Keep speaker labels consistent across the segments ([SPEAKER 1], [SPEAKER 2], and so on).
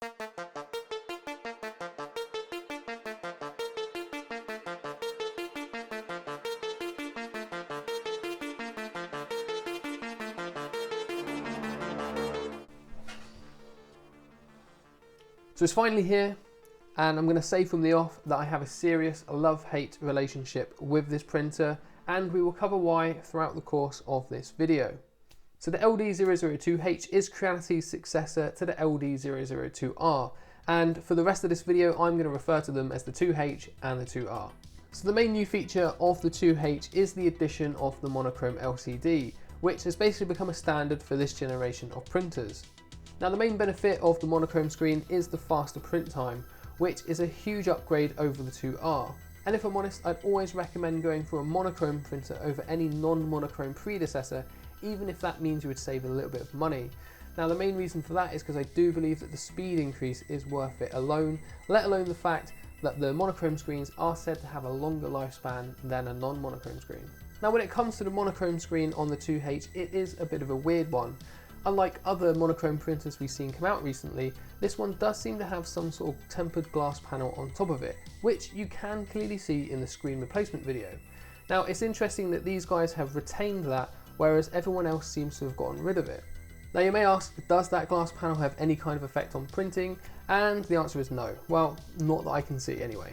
[SPEAKER 1] So it's finally here, and I'm going to say from the off that I have a serious love-hate relationship with this printer, and we will cover why throughout the course of this video. So the LD-002H is Creality's successor to the LD-002R, and for the rest of this video I'm going to refer to them as the 2H and the 2R. So the main new feature of the 2H is the addition of the Monochrome LCD, which has basically become a standard for this generation of printers. Now the main benefit of the monochrome screen is the faster print time, which is a huge upgrade over the 2R. And if I'm honest, I'd always recommend going for a monochrome printer over any non-monochrome predecessor, even if that means you would save a little bit of money. Now the main reason for that is because I do believe that the speed increase is worth it alone, let alone the fact that the monochrome screens are said to have a longer lifespan than a non-monochrome screen. Now when it comes to the monochrome screen on the 2H, it is a bit of a weird one. Unlike other monochrome printers we've seen come out recently, this one does seem to have some sort of tempered glass panel on top of it, which you can clearly see in the screen replacement video. Now it's interesting that these guys have retained that, whereas everyone else seems to have gotten rid of it. Now you may ask, does that glass panel have any kind of effect on printing? And the answer is no. Well, not that I can see anyway.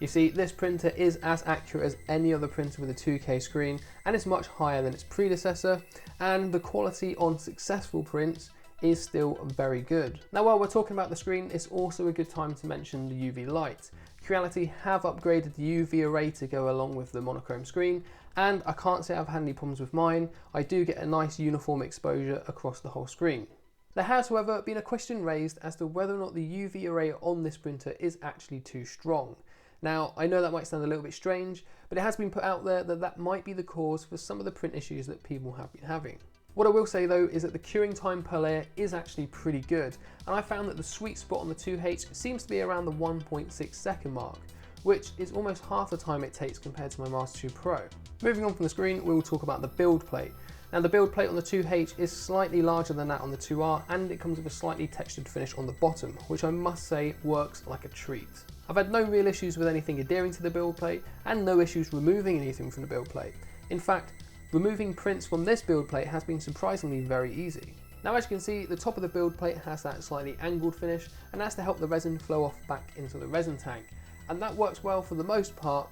[SPEAKER 1] You see, this printer is as accurate as any other printer with a 2K screen, and it's much higher than its predecessor, and the quality on successful prints is still very good. Now while we're talking about the screen, it's also a good time to mention the UV light. Creality have upgraded the UV array to go along with the monochrome screen, and I can't say I've had any problems with mine. I do get a nice uniform exposure across the whole screen. There has, however, been a question raised as to whether or not the UV array on this printer is actually too strong. Now, I know that might sound a little bit strange, but it has been put out there that that might be the cause for some of the print issues that people have been having. What I will say though is that the curing time per layer is actually pretty good, and I found that the sweet spot on the 2H seems to be around the 1.6 second mark, which is almost half the time it takes compared to my Master 2 Pro. Moving on from the screen, we will talk about the build plate. Now the build plate on the 2H is slightly larger than that on the 2R, and it comes with a slightly textured finish on the bottom, which I must say works like a treat. I've had no real issues with anything adhering to the build plate, and no issues removing anything from the build plate. In fact, removing prints from this build plate has been surprisingly very easy. Now as you can see, the top of the build plate has that slightly angled finish, and that's to help the resin flow off back into the resin tank, and that works well for the most part.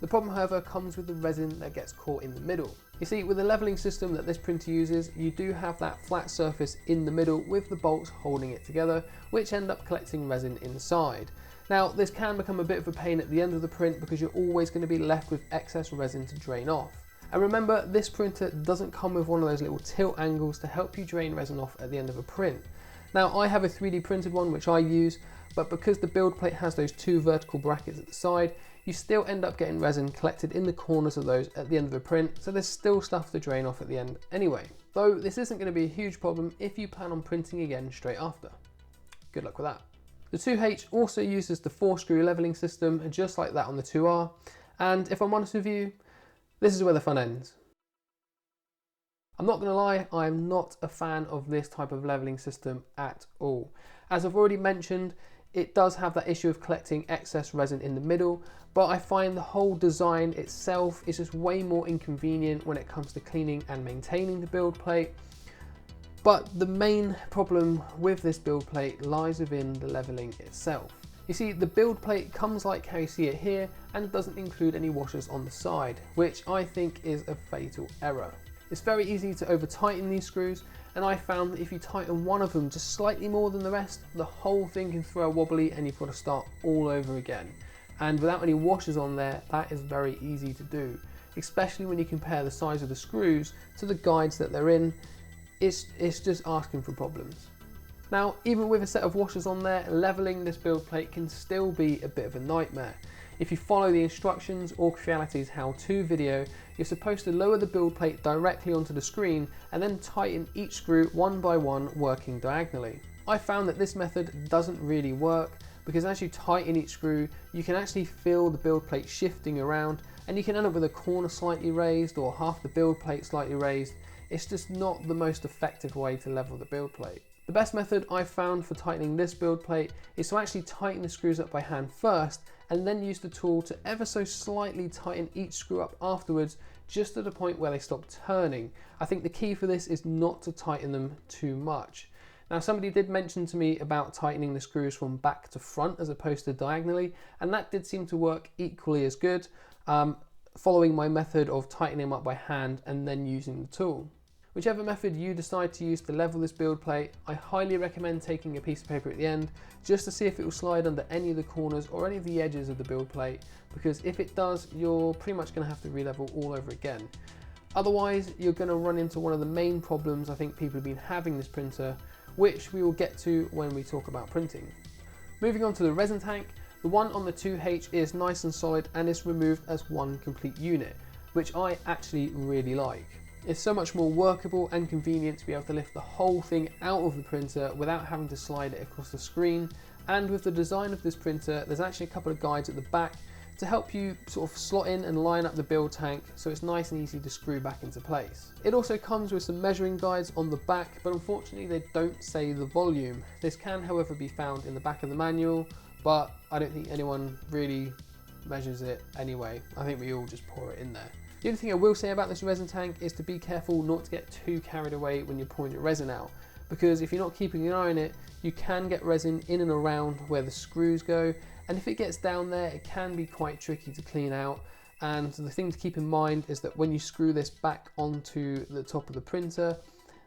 [SPEAKER 1] The problem, however, comes with the resin that gets caught in the middle. You see, with the leveling system that this printer uses, you do have that flat surface in the middle with the bolts holding it together, which end up collecting resin inside. Now, this can become a bit of a pain at the end of the print because you're always going to be left with excess resin to drain off. And remember, this printer doesn't come with one of those little tilt angles to help you drain resin off at the end of a print. Now, I have a 3D printed one which I use, but because the build plate has those two vertical brackets at the side, you still end up getting resin collected in the corners of those at the end of a print, so there's still stuff to drain off at the end anyway. Though this isn't going to be a huge problem if you plan on printing again straight after. Good luck with that. The 2H also uses the 4-screw leveling system, just like that on the 2R, and if I'm honest with you, this is where the fun ends. I'm not going to lie, I'm not a fan of this type of leveling system at all. As I've already mentioned, it does have that issue of collecting excess resin in the middle, but I find the whole design itself is just way more inconvenient when it comes to cleaning and maintaining the build plate. But the main problem with this build plate lies within the leveling itself. You see, the build plate comes like how you see it here and doesn't include any washers on the side, which I think is a fatal error. It's very easy to over tighten these screws, and I found that if you tighten one of them just slightly more than the rest, the whole thing can throw wobbly and you've got to start all over again. And without any washers on there, that is very easy to do, especially when you compare the size of the screws to the guides that they're in. It's just asking for problems. Now, even with a set of washers on there, leveling this build plate can still be a bit of a nightmare. If you follow the instructions or Creality's how-to video, you're supposed to lower the build plate directly onto the screen and then tighten each screw one by one, working diagonally. I found that this method doesn't really work because as you tighten each screw, you can actually feel the build plate shifting around, and you can end up with a corner slightly raised or half the build plate slightly raised. It's just not the most effective way to level the build plate. The best method I've found for tightening this build plate is to actually tighten the screws up by hand first and then use the tool to ever so slightly tighten each screw up afterwards, just to the point where they stop turning. I think the key for this is not to tighten them too much. Now, somebody did mention to me about tightening the screws from back to front as opposed to diagonally, and that did seem to work equally as good, following my method of tightening them up by hand and then using the tool. Whichever method you decide to use to level this build plate, I highly recommend taking a piece of paper at the end just to see if it will slide under any of the corners or any of the edges of the build plate, because if it does, you're pretty much going to have to re-level all over again. Otherwise, you're going to run into one of the main problems I think people have been having this printer, which we will get to when we talk about printing. Moving on to the resin tank, the one on the 2H is nice and solid and is removed as one complete unit, which I actually really like. It's so much more workable and convenient to be able to lift the whole thing out of the printer without having to slide it across the screen. And with the design of this printer, there's actually a couple of guides at the back to help you sort of slot in and line up the build tank, so it's nice and easy to screw back into place. It also comes with some measuring guides on the back, but unfortunately they don't say the volume. This can, however, be found in the back of the manual, but I don't think anyone really measures it anyway. I think we all just pour it in there. The only thing I will say about this resin tank is to be careful not to get too carried away when you're pouring your resin out, because if you're not keeping an eye on it, you can get resin in and around where the screws go, and if it gets down there, it can be quite tricky to clean out. And the thing to keep in mind is that when you screw this back onto the top of the printer,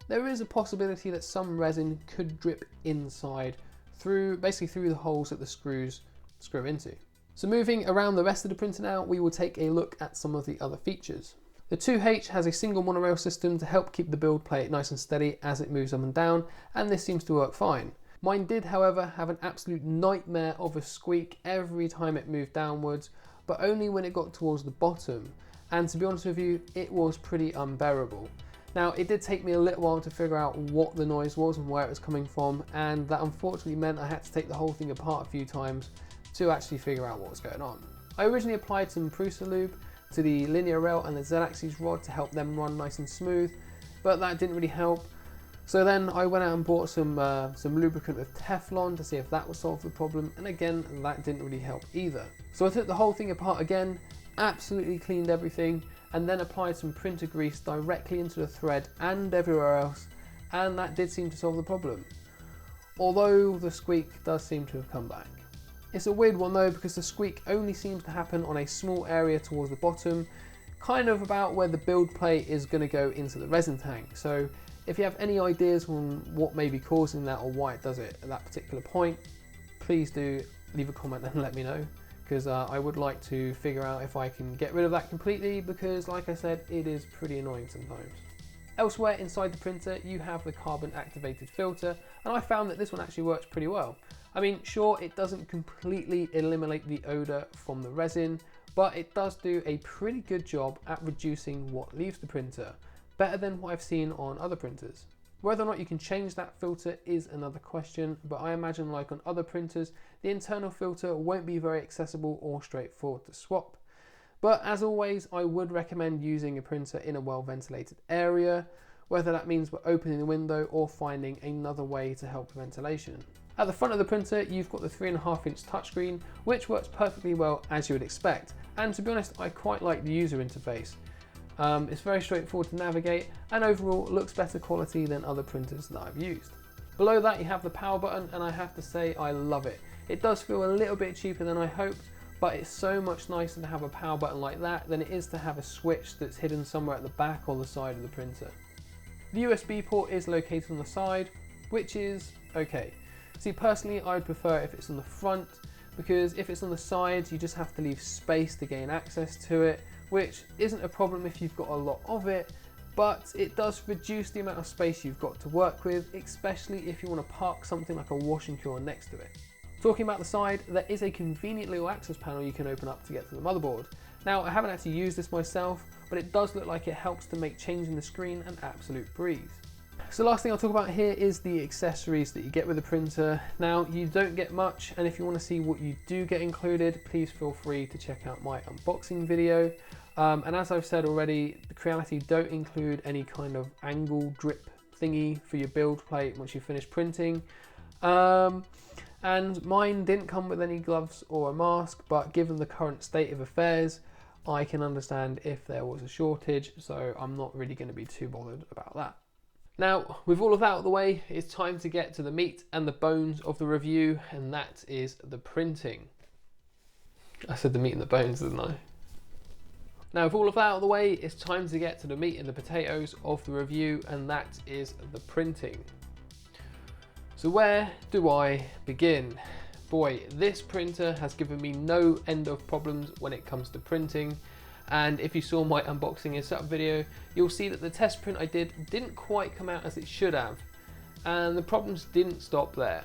[SPEAKER 1] there is a possibility that some resin could drip inside basically through the holes that the screws screw into. So moving around the rest of the printer now, we will take a look at some of the other features. The 2H has a single monorail system to help keep the build plate nice and steady as it moves up and down, and this seems to work fine. Mine did, however, have an absolute nightmare of a squeak every time it moved downwards, but only when it got towards the bottom. And to be honest with you, it was pretty unbearable. Now, it did take me a little while to figure out what the noise was and where it was coming from, and that unfortunately meant I had to take the whole thing apart a few times to actually figure out what was going on. I originally applied some Prusa lube to the linear rail and the Z-axis rod to help them run nice and smooth, but that didn't really help. So then I went out and bought some lubricant with Teflon to see if that would solve the problem, and again, that didn't really help either. So I took the whole thing apart again, absolutely cleaned everything, and then applied some printer grease directly into the thread and everywhere else, and that did seem to solve the problem. Although the squeak does seem to have come back. It's a weird one though, because the squeak only seems to happen on a small area towards the bottom, kind of about where the build plate is going to go into the resin tank. So if you have any ideas on what may be causing that or why it does it at that particular point, please do leave a comment and let me know, because I would like to figure out if I can get rid of that completely, because like I said, it is pretty annoying sometimes. Elsewhere inside the printer, you have the carbon activated filter, and I found that this one actually works pretty well. I mean, sure, it doesn't completely eliminate the odor from the resin, but it does do a pretty good job at reducing what leaves the printer, better than what I've seen on other printers. Whether or not you can change that filter is another question, but I imagine like on other printers, the internal filter won't be very accessible or straightforward to swap. But as always, I would recommend using a printer in a well ventilated area, whether that means we're opening the window or finding another way to help ventilation. At the front of the printer, you've got the 3.5-inch touchscreen, which works perfectly well as you would expect. And to be honest, I quite like the user interface. It's very straightforward to navigate and overall looks better quality than other printers that I've used. Below that you have the power button, and I have to say I love it. It does feel a little bit cheaper than I hoped, but it's so much nicer to have a power button like that than it is to have a switch that's hidden somewhere at the back or the side of the printer. The USB port is located on the side, which is okay. See, personally I'd prefer if it's on the front, because if it's on the sides you just have to leave space to gain access to it, which isn't a problem if you've got a lot of it, but it does reduce the amount of space you've got to work with, especially if you want to park something like a washing cure next to it. Talking about the side, there is a convenient little access panel you can open up to get to the motherboard. Now, I haven't actually used this myself, but it does look like it helps to make changing the screen an absolute breeze. So the last thing I'll talk about here is the accessories that you get with the printer. Now, you don't get much, and if you want to see what you do get included, please feel free to check out my unboxing video. And as I've said already, the Creality don't include any kind of angle drip thingy for your build plate once you finish printing. And mine didn't come with any gloves or a mask, but given the current state of affairs, I can understand if there was a shortage, so I'm not really going to be too bothered about that. Now, with all of that out of the way, it's time to get to the meat and the bones of the review, and that is the printing. I said the meat and the bones, didn't I? Now, with all of that out of the way, it's time to get to the meat and the potatoes of the review, and that is the printing. So where do I begin? Boy, this printer has given me no end of problems when it comes to printing. And if you saw my unboxing and setup video, you'll see that the test print I did didn't quite come out as it should have. And the problems didn't stop there.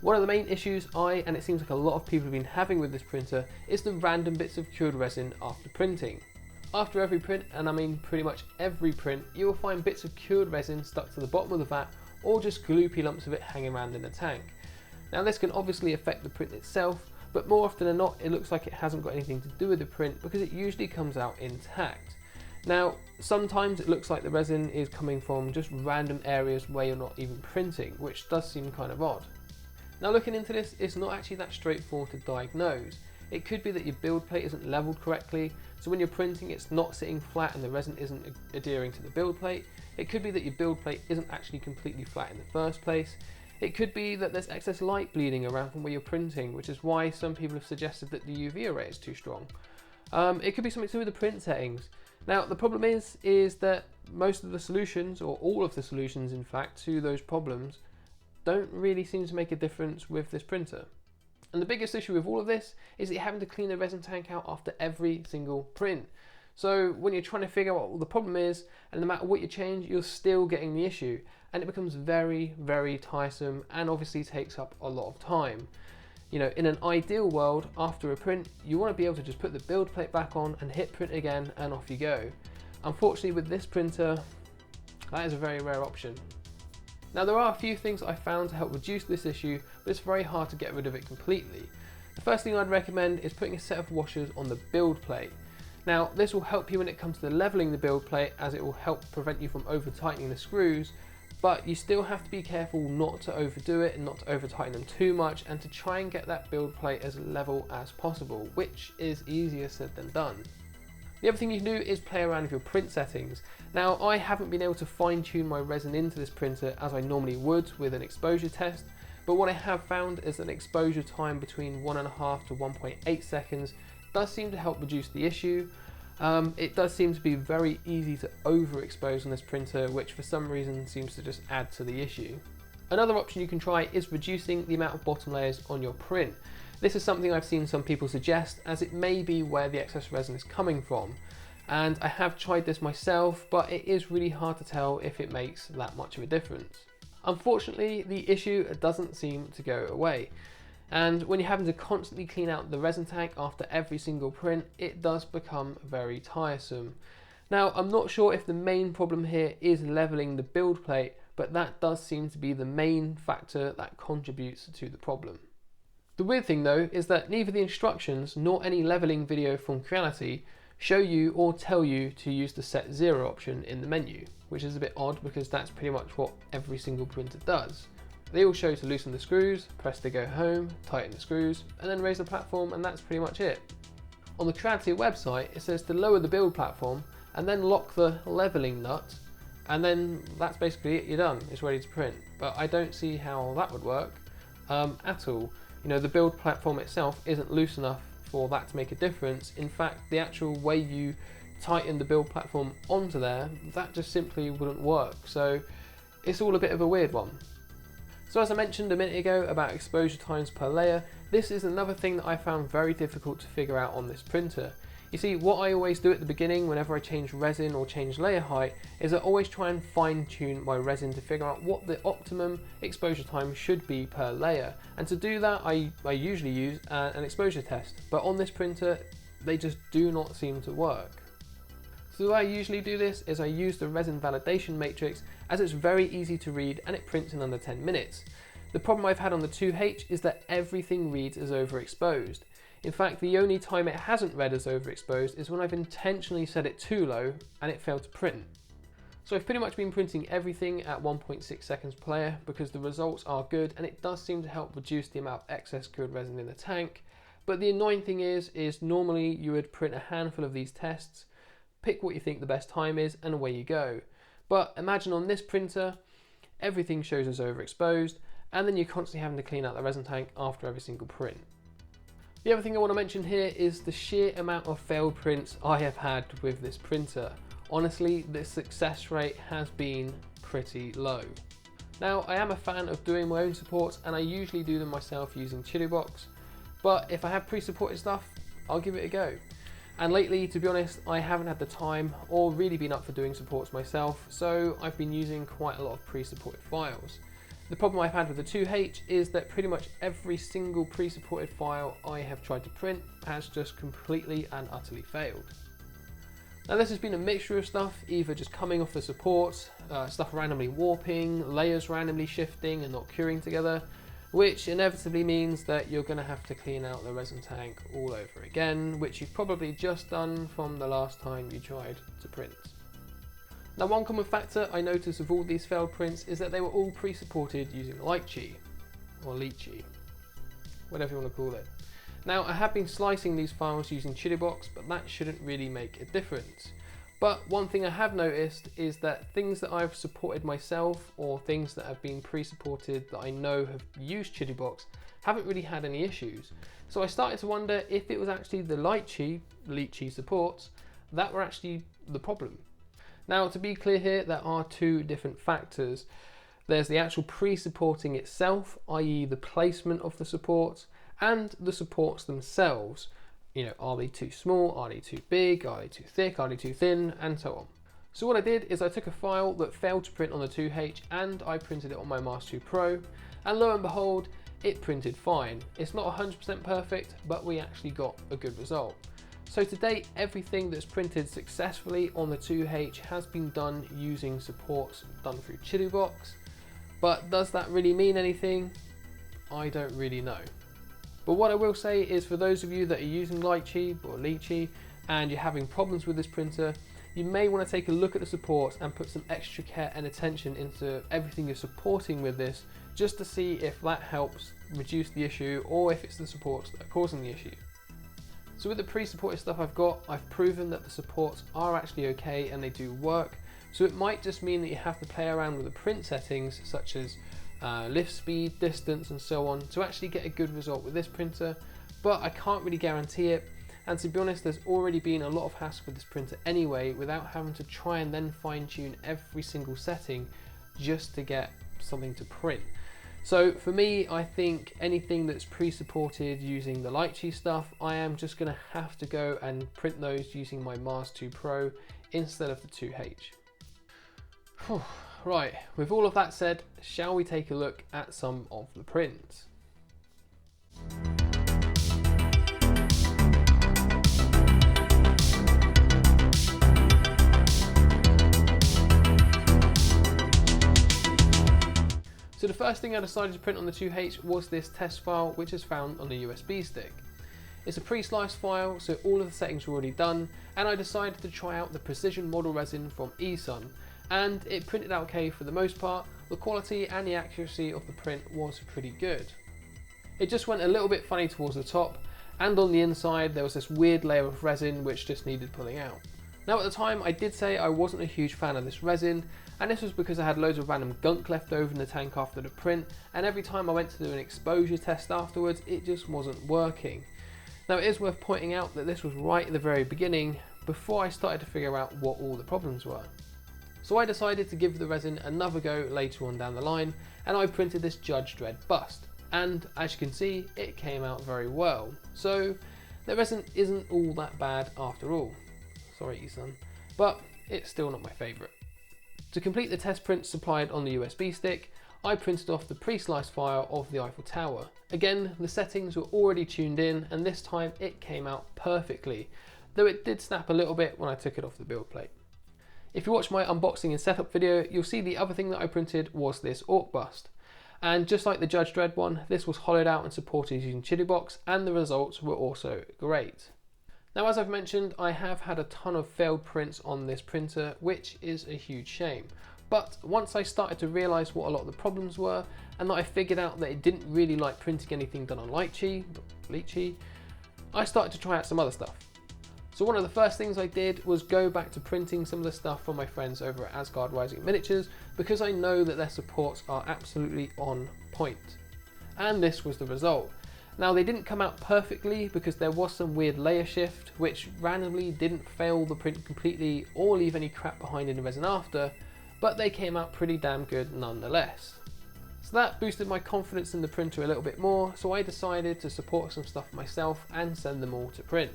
[SPEAKER 1] One of the main issues and it seems like a lot of people have been having with this printer, is the random bits of cured resin after printing. After every print, and I mean pretty much every print, you will find bits of cured resin stuck to the bottom of the vat, or just gloopy lumps of it hanging around in the tank. Now this can obviously affect the print itself, but more often than not it looks like it hasn't got anything to do with the print because it usually comes out intact. Now sometimes it looks like the resin is coming from just random areas where you're not even printing, which does seem kind of odd. Now looking into this, it's not actually that straightforward to diagnose. It could be that your build plate isn't leveled correctly, so when you're printing it's not sitting flat and the resin isn't adhering to the build plate. It could be that your build plate isn't actually completely flat in the first place. It could be that there's excess light bleeding around from where you're printing, which is why some people have suggested that the UV array is too strong. It could be something to do with the print settings. Now the problem is that most of the solutions, or all of the solutions in fact, to those problems don't really seem to make a difference with this printer. And the biggest issue with all of this is you're having to clean the resin tank out after every single print. So when you're trying to figure out what the problem is, and no matter what you change, you're still getting the issue. And it becomes very, very tiresome and obviously takes up a lot of time. You know, in an ideal world, after a print, you want to be able to just put the build plate back on and hit print again and off you go. Unfortunately with this printer, that is a very rare option. Now there are a few things I found to help reduce this issue, but it's very hard to get rid of it completely. The first thing I'd recommend is putting a set of washers on the build plate. Now this will help you when it comes to leveling the build plate, as it will help prevent you from over tightening the screws, but you still have to be careful not to overdo it and not to over tighten them too much, and to try and get that build plate as level as possible, which is easier said than done. The other thing you can do is play around with your print settings. Now I haven't been able to fine tune my resin into this printer as I normally would with an exposure test, but what I have found is that an exposure time between 1.5 to 1.8 seconds does seem to help reduce the issue. It does seem to be very easy to overexpose on this printer, which for some reason seems to just add to the issue. Another option you can try is reducing the amount of bottom layers on your print. This is something I've seen some people suggest, as it may be where the excess resin is coming from. And I have tried this myself, but it is really hard to tell if it makes that much of a difference. Unfortunately, the issue doesn't seem to go away. And when you're having to constantly clean out the resin tank after every single print, it does become very tiresome. Now, I'm not sure if the main problem here is leveling the build plate, but that does seem to be the main factor that contributes to the problem. The weird thing though is that neither the instructions nor any leveling video from Creality show you or tell you to use the set 0 option in the menu, which is a bit odd because that's pretty much what every single printer does. They all show you to loosen the screws, press to go home, tighten the screws, and then raise the platform, and that's pretty much it. On the Creality website it says to lower the build platform and then lock the leveling nut, and then that's basically it, you're done, it's ready to print. But I don't see how that would work at all. You know, the build platform itself isn't loose enough for that to make a difference. In fact, the actual way you tighten the build platform onto there, that just simply wouldn't work. So it's all a bit of a weird one. So as I mentioned a minute ago about exposure times per layer, this is another thing that I found very difficult to figure out on this printer. You see, what I always do at the beginning whenever I change resin or change layer height is I always try and fine tune my resin to figure out what the optimum exposure time should be per layer. And to do that, I usually use an exposure test, but on this printer, they just do not seem to work. So the way I usually do this is I use the resin validation matrix, as it's very easy to read and it prints in under 10 minutes. The problem I've had on the 2H is that everything reads as overexposed. In fact, the only time it hasn't read as overexposed is when I've intentionally set it too low and it failed to print. So I've pretty much been printing everything at 1.6 seconds per layer because the results are good and it does seem to help reduce the amount of excess cured resin in the tank. But the annoying thing is normally you would print a handful of these tests, pick what you think the best time is, and away you go. But imagine on this printer, everything shows as overexposed, and then you're constantly having to clean out the resin tank after every single print. The other thing I want to mention here is the sheer amount of failed prints I have had with this printer. Honestly, the success rate has been pretty low. Now, I am a fan of doing my own supports, and I usually do them myself using Chitubox, but if I have pre-supported stuff, I'll give it a go. And lately, to be honest, I haven't had the time or really been up for doing supports myself, so I've been using quite a lot of pre-supported files. The problem I've had with the 2H is that pretty much every single pre-supported file I have tried to print has just completely and utterly failed. Now this has been a mixture of stuff, either just coming off the supports, stuff randomly warping, layers randomly shifting and not curing together, which inevitably means that you're going to have to clean out the resin tank all over again, which you've probably just done from the last time you tried to print. Now one common factor I noticed of all these failed prints is that they were all pre-supported using lychee, or lychee, whatever you want to call it. Now I have been slicing these files using Chitubox, but that shouldn't really make a difference. But one thing I have noticed is that things that I've supported myself or things that have been pre-supported that I know have used Chitubox haven't really had any issues. So I started to wonder if it was actually the lychee supports that were actually the problem. Now to be clear here, there are two different factors. There's the actual pre-supporting itself, i.e. the placement of the supports, and the supports themselves. You know, are they too small, are they too big, are they too thick, are they too thin, and so on. So what I did is I took a file that failed to print on the 2H and I printed it on my Mars 2 Pro, and lo and behold, it printed fine. It's not 100% perfect, but we actually got a good result. So to date, everything that's printed successfully on the 2H has been done using supports done through Chitubox, but does that really mean anything? I don't really know. But what I will say is, for those of you that are using lychee or lychee and you're having problems with this printer, you may want to take a look at the supports and put some extra care and attention into everything you're supporting with this, just to see if that helps reduce the issue or if it's the supports that are causing the issue. So with the pre-supported stuff I've got, I've proven that the supports are actually okay and they do work. So it might just mean that you have to play around with the print settings, such as lift speed, distance and so on, to actually get a good result with this printer, but I can't really guarantee it. And to be honest, there's already been a lot of hassle with this printer anyway, without having to try and then fine tune every single setting just to get something to print. So for me, I think anything that's pre-supported using the lychee stuff, I am just going to have to go and print those using my Mars 2 Pro instead of the 2H. Right, with all of that said, shall we take a look at some of the prints? So the first thing I decided to print on the 2H was this test file, which is found on the USB stick. It's a pre-sliced file, so all of the settings are already done, and I decided to try out the precision model resin from eSun, and it printed out okay for the most part. The quality and the accuracy of the print was pretty good. It just went a little bit funny towards the top, and on the inside there was this weird layer of resin which just needed pulling out. Now at the time I did say I wasn't a huge fan of this resin, and this was because I had loads of random gunk left over in the tank after the print, and every time I went to do an exposure test afterwards, it just wasn't working. Now it is worth pointing out that this was right at the very beginning, before I started to figure out what all the problems were. So I decided to give the resin another go later on down the line, and I printed this Judge Dredd bust, and as you can see, it came out very well. So the resin isn't all that bad after all. Sorry eSun, but it's still not my favourite. To complete the test print supplied on the USB stick, I printed off the pre-sliced file of the Eiffel Tower. Again, the settings were already tuned in, and this time it came out perfectly, though it did snap a little bit when I took it off the build plate. If you watch my unboxing and setup video, you'll see the other thing that I printed was this Orc bust. And just like the Judge Dredd one, this was hollowed out and supported using Chitubox, and the results were also great. Now, as I've mentioned, I have had a ton of failed prints on this printer, which is a huge shame. But once I started to realize what a lot of the problems were, and that I figured out that it didn't really like printing anything done on lychee, I started to try out some other stuff. So one of the first things I did was go back to printing some of the stuff from my friends over at Asgard Rising Miniatures, because I know that their supports are absolutely on point. And this was the result. Now, they didn't come out perfectly because there was some weird layer shift, which randomly didn't fail the print completely or leave any crap behind in the resin after, but they came out pretty damn good nonetheless. So that boosted my confidence in the printer a little bit more, so I decided to support some stuff myself and send them all to print.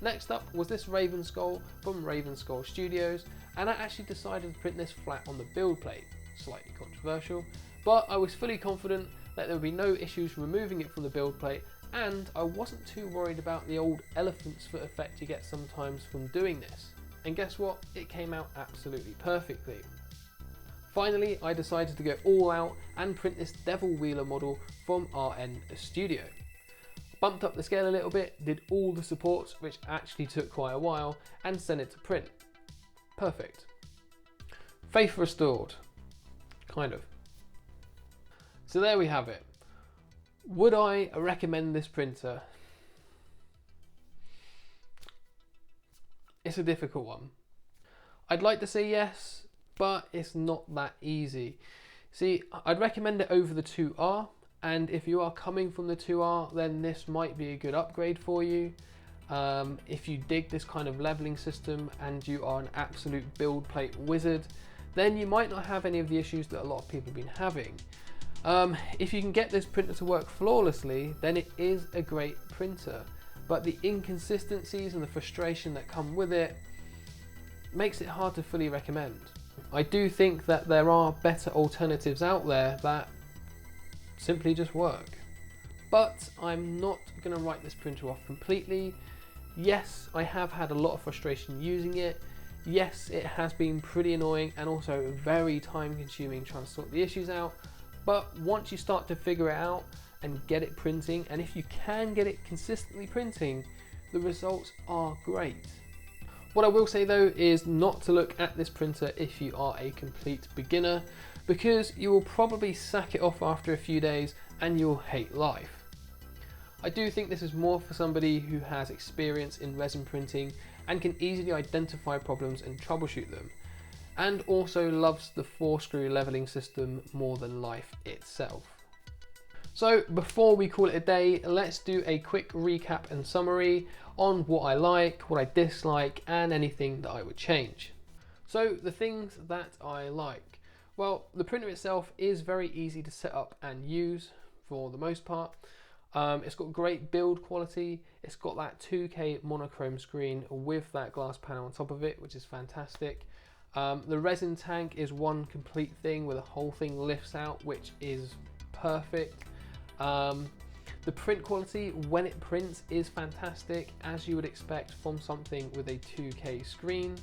[SPEAKER 1] Next up was this Raven Skull from Raven Skull Studios, and I actually decided to print this flat on the build plate. Slightly controversial, but I was fully confident that there would be no issues removing it from the build plate, and I wasn't too worried about the old elephant's foot effect you get sometimes from doing this. And guess what? It came out absolutely perfectly. Finally, I decided to go all out and print this Devil Wheeler model from RN Studio. Bumped up the scale a little bit, did all the supports, which actually took quite a while, and sent it to print. Perfect. Faith restored. Kind of. So there we have it. Would I recommend this printer? It's a difficult one. I'd like to say yes, but it's not that easy. See, I'd recommend it over the 2R, and if you are coming from the 2R, then this might be a good upgrade for you. If you dig this kind of leveling system and you are an absolute build plate wizard, then you might not have any of the issues that a lot of people have been having. If you can get this printer to work flawlessly, then it is a great printer, but the inconsistencies and the frustration that come with it makes it hard to fully recommend. I do think that there are better alternatives out there that simply just work, but I'm not going to write this printer off completely. Yes, I have had a lot of frustration using it. Yes, it has been pretty annoying and also very time consuming trying to sort the issues out. But once you start to figure it out and get it printing, and if you can get it consistently printing, the results are great. What I will say though is not to look at this printer if you are a complete beginner, because you will probably sack it off after a few days and you'll hate life. I do think this is more for somebody who has experience in resin printing and can easily identify problems and troubleshoot them, and also loves the 4-screw leveling system more than life itself. So before we call it a day, let's do a quick recap and summary on what I like, what I dislike, and anything that I would change. So the things that I like. Well, the printer itself is very easy to set up and use for the most part. It's got great build quality. It's got that 2K monochrome screen with that glass panel on top of it, which is fantastic. The resin tank is one complete thing where the whole thing lifts out, which is perfect. The print quality when it prints is fantastic, as you would expect from something with a 2K screen.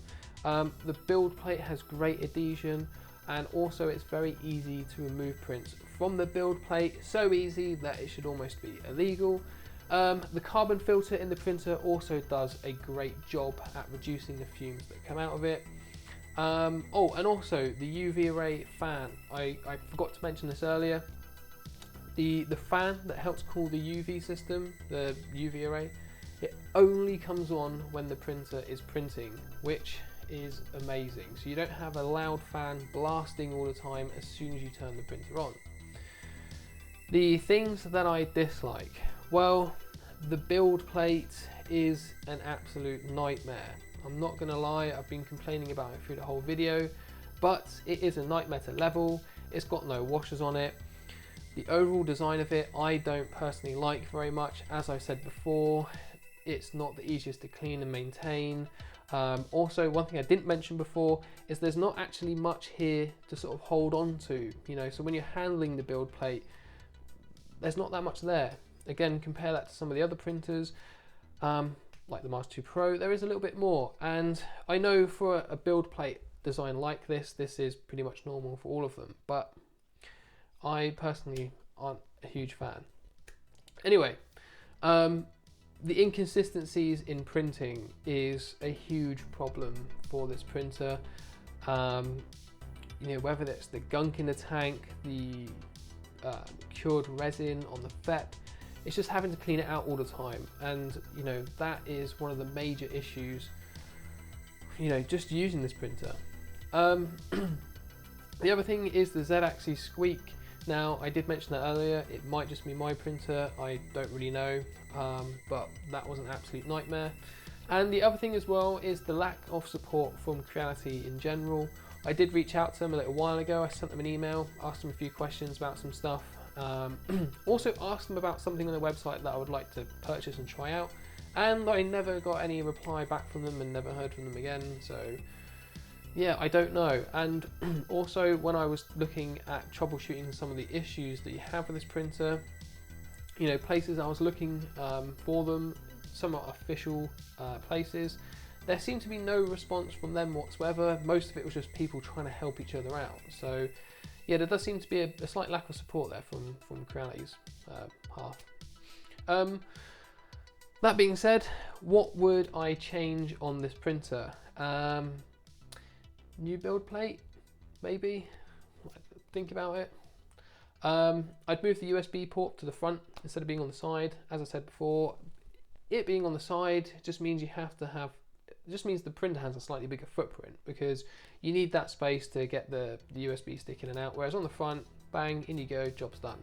[SPEAKER 1] The build plate has great adhesion, and also it's very easy to remove prints from the build plate, so easy that it should almost be illegal. The carbon filter in the printer also does a great job at reducing the fumes that come out of it. Oh, and also the UV array fan. I forgot to mention this earlier. The fan that helps cool the UV system, the UV array, it only comes on when the printer is printing, which is amazing. So you don't have a loud fan blasting all the time as soon as you turn the printer on. The things that I dislike. Well, the build plate is an absolute nightmare. I'm not gonna lie, I've been complaining about it through the whole video, but it is a nightmare to level. It's got no washers on it. The overall design of it, I don't personally like very much. As I said before, it's not the easiest to clean and maintain. Also, one thing I didn't mention before is there's not actually much here to sort of hold on to, you know, so when you're handling the build plate, there's not that much there. Again, compare that to some of the other printers, like the Mars 2 Pro, there is a little bit more. And I know for a build plate design like this, this is pretty much normal for all of them, but I personally aren't a huge fan. Anyway, The inconsistencies in printing is a huge problem for this printer. You know, whether it's the gunk in the tank, the cured resin on the FEP, it's just having to clean it out all the time. And you know, that is one of the major issues, you know, just using this printer. The other thing is the Z-axis squeak. Now, I did mention that earlier, it might just be my printer, I don't really know, but that was an absolute nightmare. And the other thing as well is the lack of support from Creality in general. I did reach out to them a little while ago. I sent them an email, asked them a few questions about some stuff. Also asked them about something on the website that I would like to purchase and try out. And I never got any reply back from them and never heard from them again. So yeah, I don't know. And also when I was looking at troubleshooting some of the issues that you have with this printer, you know, places I was looking for them, some are official places, there seemed to be no response from them whatsoever. Most of it was just people trying to help each other out. So yeah, there does seem to be a slight lack of support there from Creality's half. That being said, what would I change on this printer? New build plate, maybe. Think about it. I'd move the USB port to the front instead of being on the side. As I said before, it being on the side just means you have to have, it just means the printer has a slightly bigger footprint because you need that space to get the USB stick in and out, whereas on the front, bang, in you go, job's done.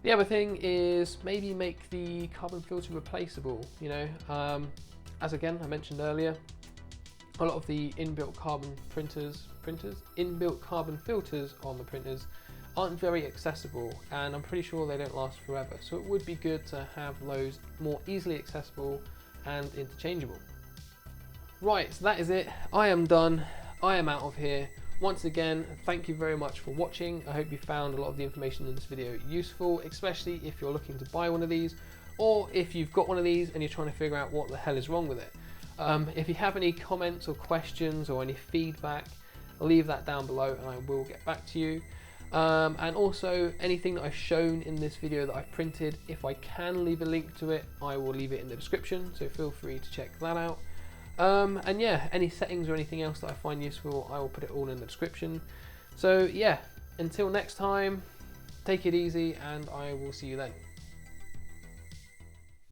[SPEAKER 1] The other thing is maybe make the carbon filter replaceable, you know. As again, I mentioned earlier, a lot of the inbuilt carbon inbuilt carbon filters on the printers aren't very accessible, and I'm pretty sure they don't last forever. So it would be good to have those more easily accessible and interchangeable. Right, so that is it. I am done. I am out of here. Once again, thank you very much for watching. I hope you found a lot of the information in this video useful, especially if you're looking to buy one of these, or if you've got one of these and you're trying to figure out what the hell is wrong with it. If you have any comments or questions or any feedback, leave that down below and I will get back to you. And also anything that I've shown in this video that I've printed, if I can leave a link to it, I will leave it in the description, so feel free to check that out. And yeah, any settings or anything else that I find useful, I will put it all in the description. So yeah, until next time, take it easy and I will see you then.